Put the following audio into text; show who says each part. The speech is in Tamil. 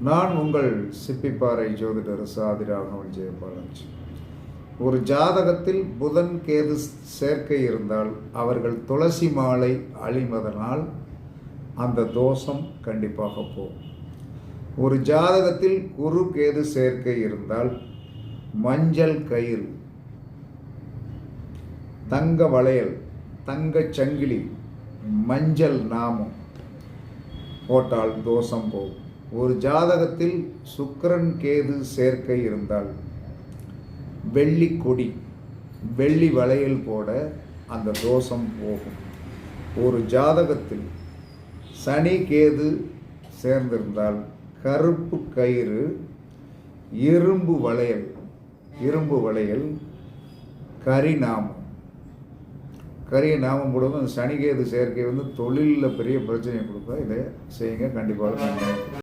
Speaker 1: நான் உங்கள் சிப்பிப்பாறை ஜோதிடர் சாதிராகவன் ஜெயபாலாஜி. ஒரு ஜாதகத்தில் புதன் கேது சேர்க்கை இருந்தால் அவர்கள் துளசி மாலை அழிவதனால் அந்த தோஷம் கண்டிப்பாக போகும். ஒரு ஜாதகத்தில் குரு கேது சேர்க்கை இருந்தால் மஞ்சள் கயிறு, தங்க வளையல், தங்கச் சங்கிலி, மஞ்சள் நாமம் போட்டால் தோஷம் போகும். ஒரு ஜாதகத்தில் சுக்கிரன் கேது சேர்க்கை இருந்தால் வெள்ளி கொடி, வெள்ளி வளையல் போட அந்த தோஷம் போகும். ஒரு ஜாதகத்தில் சனி கேது சேர்ந்திருந்தால் கருப்பு கயிறு, இரும்பு வளையல், கரிநாமம் போடுவோம். அந்த சனிகேது சேர்க்கை தொழிலில் பெரிய பிரச்சனையை கொடுப்பா. இதை செய்யுங்க, கண்டிப்பாக நன்மை.